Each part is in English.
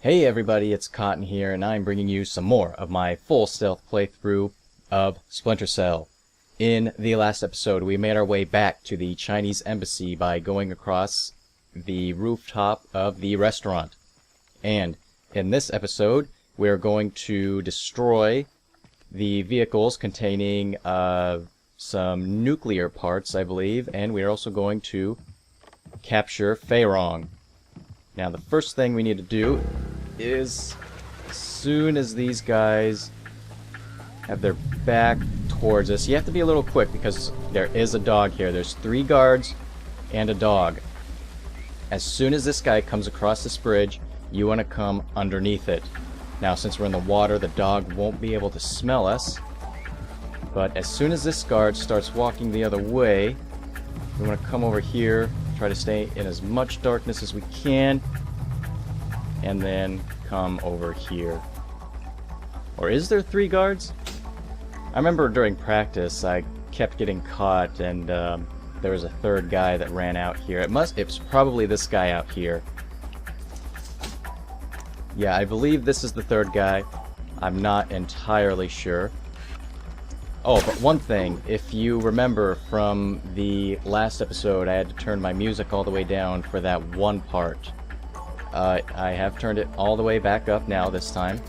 Hey everybody, it's Cotton here, and I'm bringing you some more of my full stealth playthrough of Splinter Cell. In the last episode, we made our way back to the Chinese embassy by going across the rooftop of the restaurant. And in this episode, we're going to destroy the vehicles containing some nuclear parts, I believe, and we're also going to capture Feirong. Now, the first thing we need to do is, as soon as these guys have their back towards us, you have to be a little quick because there is a dog here. There's 3 guards and a dog. As soon as this guy comes across this bridge, you want to come underneath it. Now, since we're in the water, the dog won't be able to smell us. But as soon as this guard starts walking the other way, we want to come over here, try to stay in as much darkness as we can, and then come over here. Or is there 3 guards? I remember during practice I kept getting caught, and there was a 3rd guy that ran out here. It's probably this guy out here. Yeah, I believe this is the 3rd guy. I'm not entirely sure. Oh, but one thing, if you remember from the last episode, I had to turn my music all the way down for that one part. I have turned it all the way back up now this time.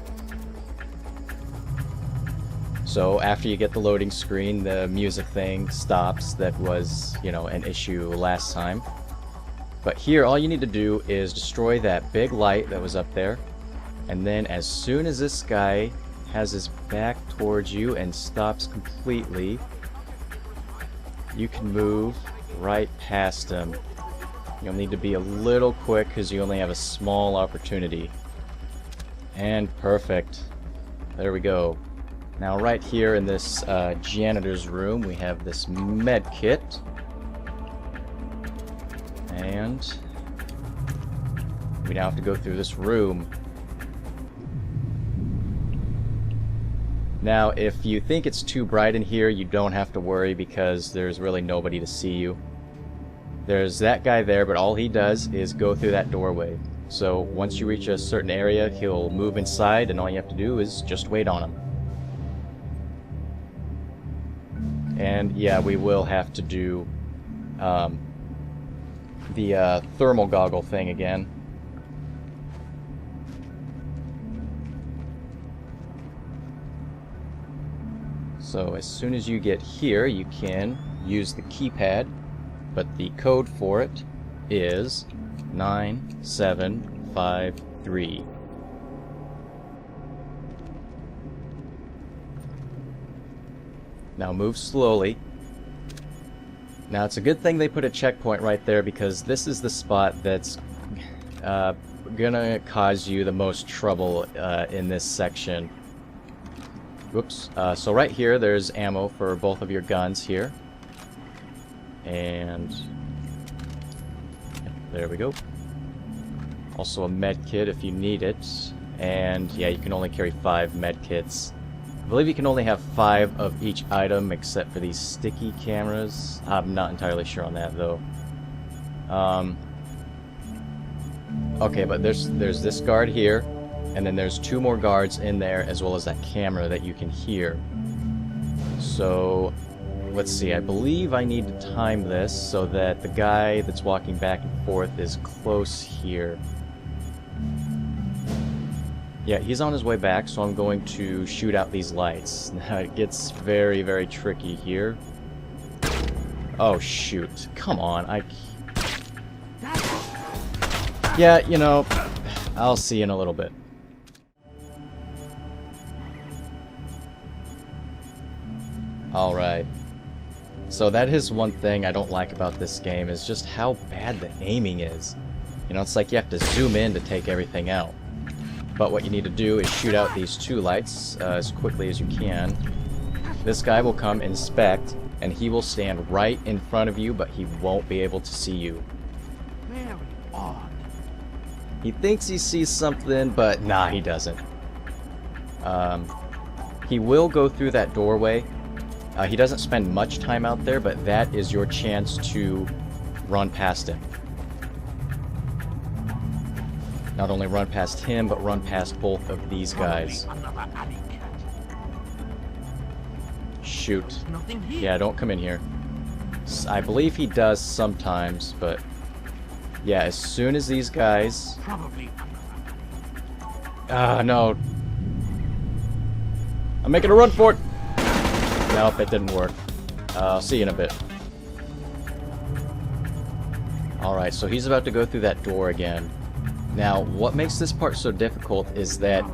So after you get the loading screen, the music thing stops. That was, an issue last time. But here, all you need to do is destroy that big light that was up there. And then as soon as this guy has his back towards you and stops completely, you can move right past him. You'll need to be a little quick because you only have a small opportunity. And perfect. There we go. Now right here in this janitor's room, we have this med kit. And we now have to go through this room. Now, if you think it's too bright in here, you don't have to worry because there's really nobody to see you. There's that guy there, but all he does is go through that doorway. So once you reach a certain area, he'll move inside, and all you have to do is just wait on him. And yeah, we will have to do the thermal goggle thing again. So as soon as you get here, you can use the keypad, but the code for it is 9753. Now move slowly. Now it's a good thing they put a checkpoint right there because this is the spot that's gonna cause you the most trouble in this section. Whoops. So right here, there's ammo for both of your guns here. And there we go. Also a med kit if you need it. And yeah, you can only carry 5 med kits. I believe you can only have 5 of each item except for these sticky cameras. I'm not entirely sure on that though. Okay, but there's this guard here. And then there's 2 more guards in there, as well as that camera that you can hear. So, let's see, I believe I need to time this so that the guy that's walking back and forth is close here. Yeah, he's on his way back, so I'm going to shoot out these lights. Now, it gets very, very tricky here. Oh, shoot. Come on, Yeah, I'll see you in a little bit. Alright, so that is one thing I don't like about this game, is just how bad the aiming is. It's like you have to zoom in to take everything out. But what you need to do is shoot out these 2 lights as quickly as you can. This guy will come inspect, and he will stand right in front of you, but he won't be able to see you. Very odd. He thinks he sees something, but nah, he doesn't. He will go through that doorway. He doesn't spend much time out there, but that is your chance to run past him. not only run past him, but run past both of these guys. Shoot. Nothing here. Yeah, don't come in here. I believe he does sometimes, but yeah, as soon as these guys... Probably. no. I'm making a run for it! Nope, it didn't work. I'll see you in a bit. Alright, so he's about to go through that door again. Now, what makes this part so difficult is that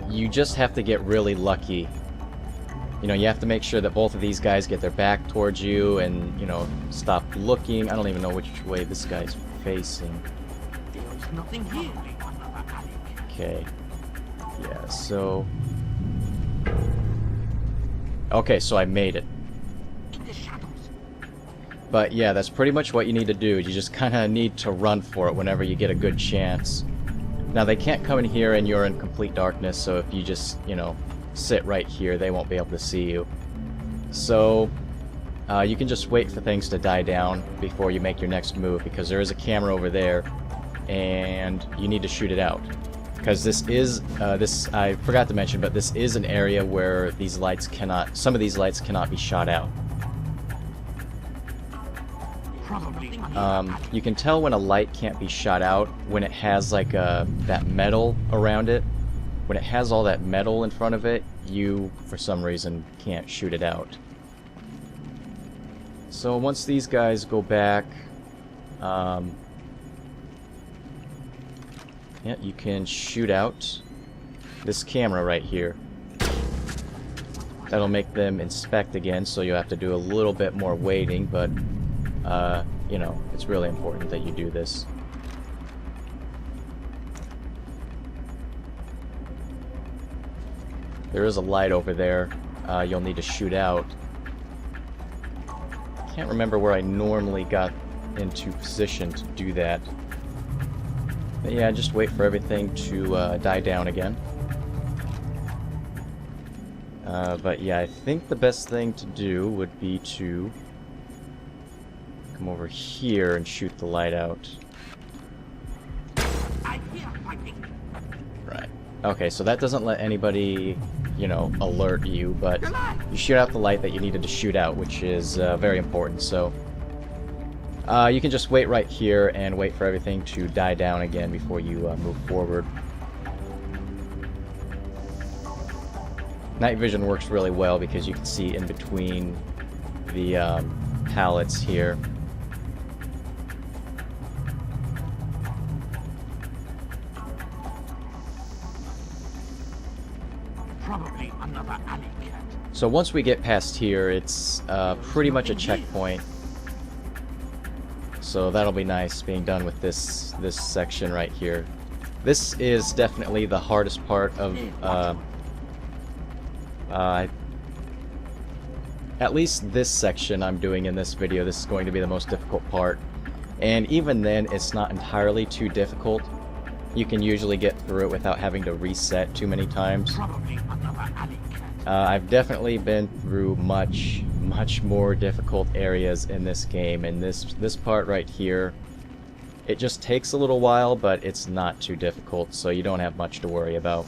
you just have to get really lucky. You know, you have to make sure that both of these guys get their back towards you and, you know, stop looking. I don't even know which way this guy's facing. There's nothing here. Okay. Yeah, so... Okay, so I made it. In the shadows. But yeah, that's pretty much what you need to do. You just kind of need to run for it whenever you get a good chance. Now, they can't come in here and you're in complete darkness, so if you just, you know, sit right here, they won't be able to see you. So, you can just wait for things to die down before you make your next move, because there is a camera over there, and you need to shoot it out. Because this is, I forgot to mention, but this is an area where these lights cannot, some of these lights cannot be shot out. Probably. You can tell when a light can't be shot out when it has like that metal around it. When it has all that metal in front of it, you, for some reason, can't shoot it out. So once these guys go back, yeah, you can shoot out this camera right here. That'll make them inspect again, so you'll have to do a little bit more waiting, but, you know, it's really important that you do this. There is a light over there you'll need to shoot out. Can't remember where I normally got into position to do that. But yeah, just wait for everything to die down again. But yeah, I think the best thing to do would be to come over here and shoot the light out. I hear fighting. Right. Okay, so that doesn't let anybody, you know, alert you, but you shoot out the light that you needed to shoot out, which is very important. So you can just wait right here and wait for everything to die down again before you move forward. Night vision works really well because you can see in between the pallets here. Probably another alley cat. So once we get past here, it's pretty much a checkpoint. So that'll be nice being done with this section right here. This is definitely the hardest part of at least this section I'm doing in this video. This is going to be the most difficult part. And even then, it's not entirely too difficult. You can usually get through it without having to reset too many times. Probably another alley cat. I've definitely been through much more difficult areas in this game, and this part right here, it just takes a little while, but it's not too difficult, so you don't have much to worry about.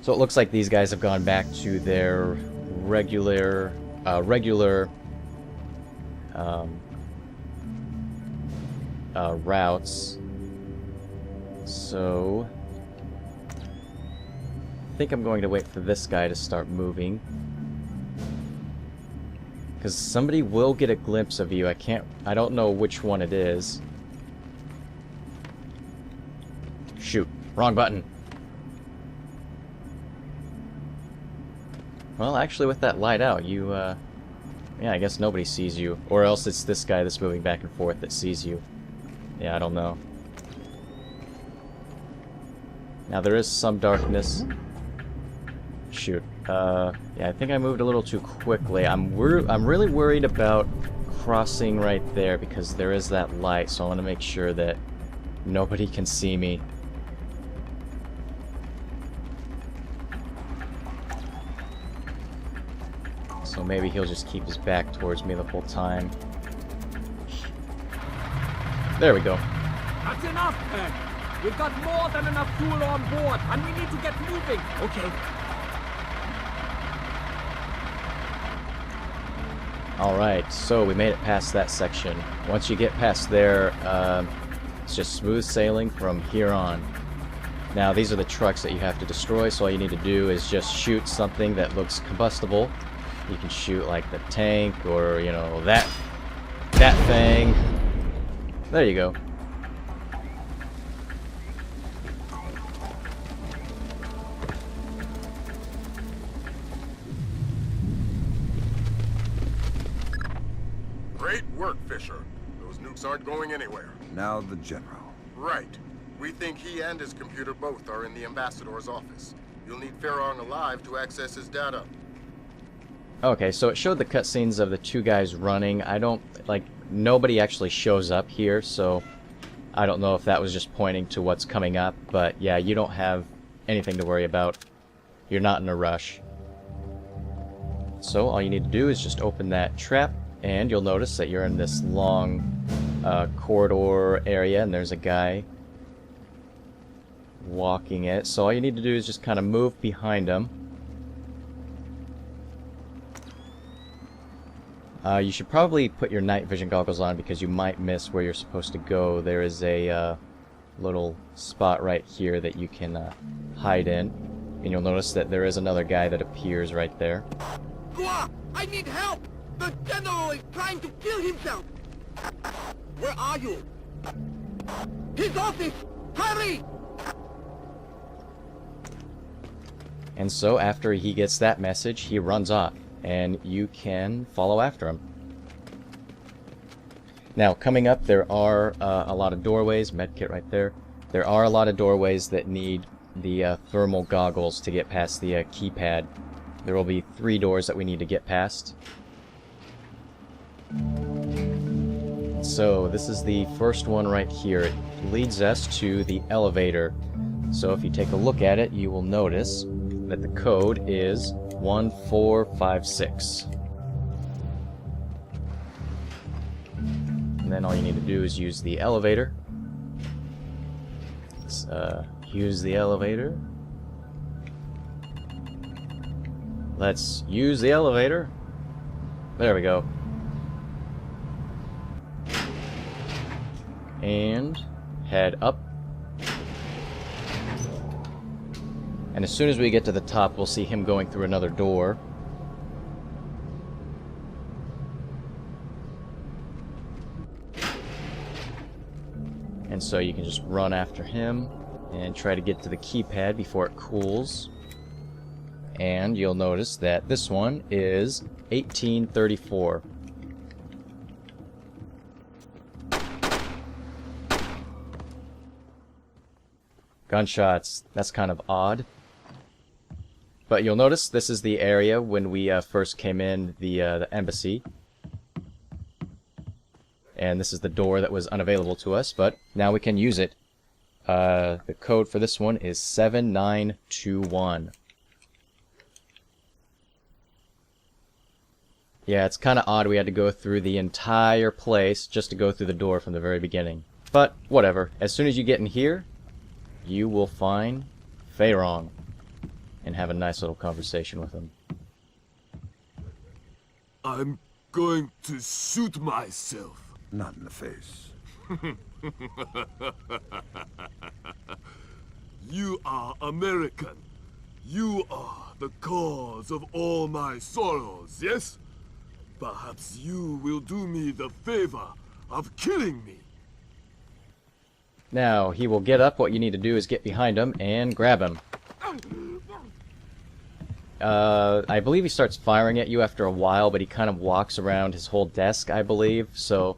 So it looks like these guys have gone back to their regular routes. So I think I'm going to wait for this guy to start moving, because somebody will get a glimpse of you. I don't know which one it is. Shoot, wrong button. Well, actually, with that light out, you, yeah, I guess nobody sees you. Or else it's this guy that's moving back and forth that sees you. Yeah, I don't know. Now, there is some darkness. Shoot. Yeah, I think I moved a little too quickly. I'm really worried about crossing right there, because there is that light, so I want to make sure that nobody can see me. So maybe he'll just keep his back towards me the whole time. There we go. That's enough, Ken. We've got more than enough fuel on board, and we need to get moving. Okay. Alright, so we made it past that section. Once you get past there, it's just smooth sailing from here on. Now, these are the trucks that you have to destroy, so all you need to do is just shoot something that looks combustible. You can shoot, like, the tank, or, you know, that thing. There you go. Great work, Fisher. Those nukes aren't going anywhere. Now the General. Right. We think he and his computer both are in the Ambassador's office. You'll need Feirong alive to access his data. Okay, so it showed the cutscenes of the two guys running. I don't, like, nobody actually shows up here, so I don't know if that was just pointing to what's coming up, but yeah, you don't have anything to worry about. You're not in a rush. So all you need to do is just open that trap, and you'll notice that you're in this long corridor area, and there's a guy walking it. So all you need to do is just kind of move behind him. You should probably put your night vision goggles on because you might miss where you're supposed to go. There is a little spot right here that you can hide in, and you'll notice that there is another guy that appears right there. Gua, I need help! The General is trying to kill himself! Where are you? His office! Hurry! And so after he gets that message, he runs off, and you can follow after him. Now, coming up, there are a lot of doorways. Medkit right there. There are a lot of doorways that need the thermal goggles to get past the keypad. There will be 3 doors that we need to get past. So this is the first one right here. It leads us to the elevator. So if you take a look at it, you will notice that the code is 1456. And then all you need to do is use the elevator. Let's use the elevator. Let's use the elevator. There we go. And head up. And as soon as we get to the top, we'll see him going through another door. And so you can just run after him and try to get to the keypad before it cools. And you'll notice that this one is 1834. Gunshots. That's kind of odd. But you'll notice this is the area when we first came in, the embassy. And this is the door that was unavailable to us, but now we can use it. The code for this one is 7921. Yeah, it's kind of odd we had to go through the entire place just to go through the door from the very beginning. But whatever. As soon as you get in here, you will find Feirong and have a nice little conversation with him. I'm going to shoot myself. Not in the face. You are American. You are the cause of all my sorrows, yes? Perhaps you will do me the favor of killing me. Now, he will get up. What you need to do is get behind him and grab him. I believe he starts firing at you after a while, but he kind of walks around his whole desk, I believe. So,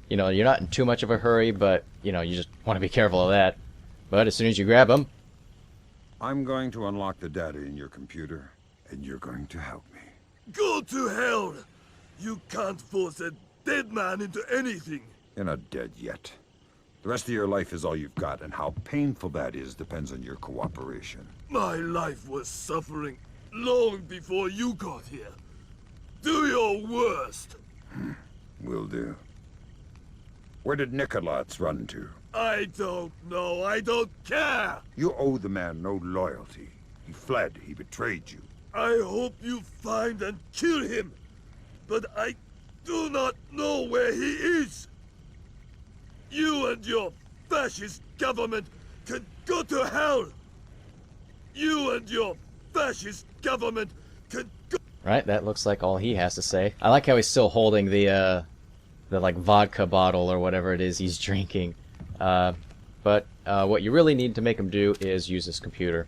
you know, you're not in too much of a hurry, but, you know, you just want to be careful of that. But as soon as you grab him... I'm going to unlock the data in your computer, and you're going to help me. Go to hell! You can't force a dead man into anything. You're not dead yet. The rest of your life is all you've got, and how painful that is depends on your cooperation. My life was suffering long before you got here. Do your worst. Will do. Where did Nikolats run to? I don't know. I don't care. You owe the man no loyalty. He fled. He betrayed you. I hope you find and kill him. But I do not know where he is. You and your fascist government can go to hell. You and your fascist government can go... Right, that looks like all he has to say. I like how he's still holding the like vodka bottle or whatever it is he's drinking. But what you really need to make him do is use this computer.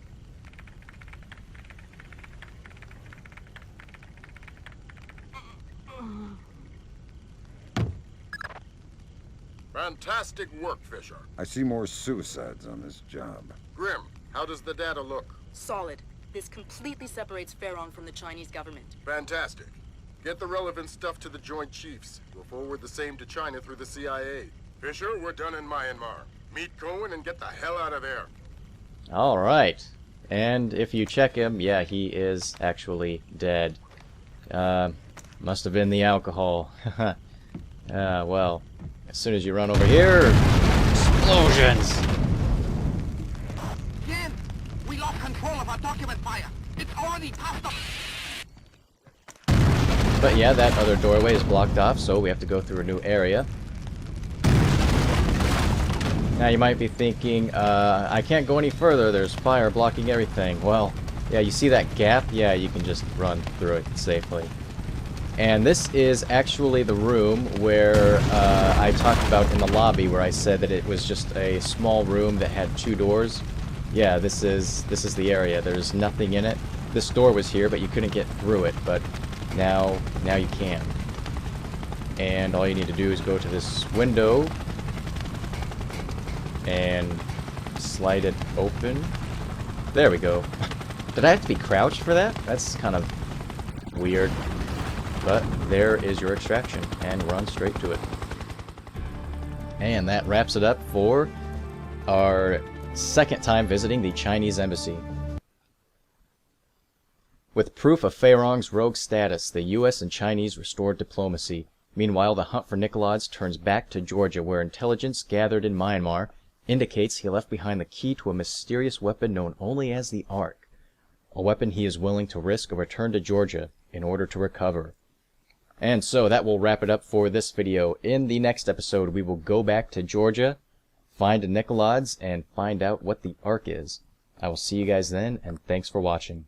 Fantastic work, Fisher. I see more suicides on this job. Grim, how does the data look? Solid. This completely separates Feirong from the Chinese government. Fantastic. Get the relevant stuff to the Joint Chiefs. We'll forward the same to China through the CIA. Fisher, we're done in Myanmar. Meet Cohen and get the hell out of there. Alright. And if you check him, yeah, he is actually dead. Must have been the alcohol. Well, as soon as you run over here, explosions! Jen, we lost control of our document fire. It's already past us. But yeah, that other doorway is blocked off, so we have to go through a new area. Now you might be thinking, I can't go any further, there's fire blocking everything. Well, yeah, you see that gap? Yeah, you can just run through it safely. And this is actually the room where I talked about in the lobby, where I said that it was just a small room that had 2 doors. Yeah, this is the area. There's nothing in it. This door was here, but you couldn't get through it, but now you can. And all you need to do is go to this window and slide it open. There we go. Did I have to be crouched for that? That's kind of weird. But there is your extraction, and run straight to it. And that wraps it up for our second time visiting the Chinese embassy. With proof of Feirong's rogue status, the US and Chinese restored diplomacy. Meanwhile, the hunt for Nikolaids turns back to Georgia, where intelligence gathered in Myanmar indicates he left behind the key to a mysterious weapon known only as the Ark. A weapon he is willing to risk a return to Georgia in order to recover. And so that will wrap it up for this video. In the next episode, we will go back to Georgia, find a Nikolaids, and find out what the Ark is. I will see you guys then, and thanks for watching.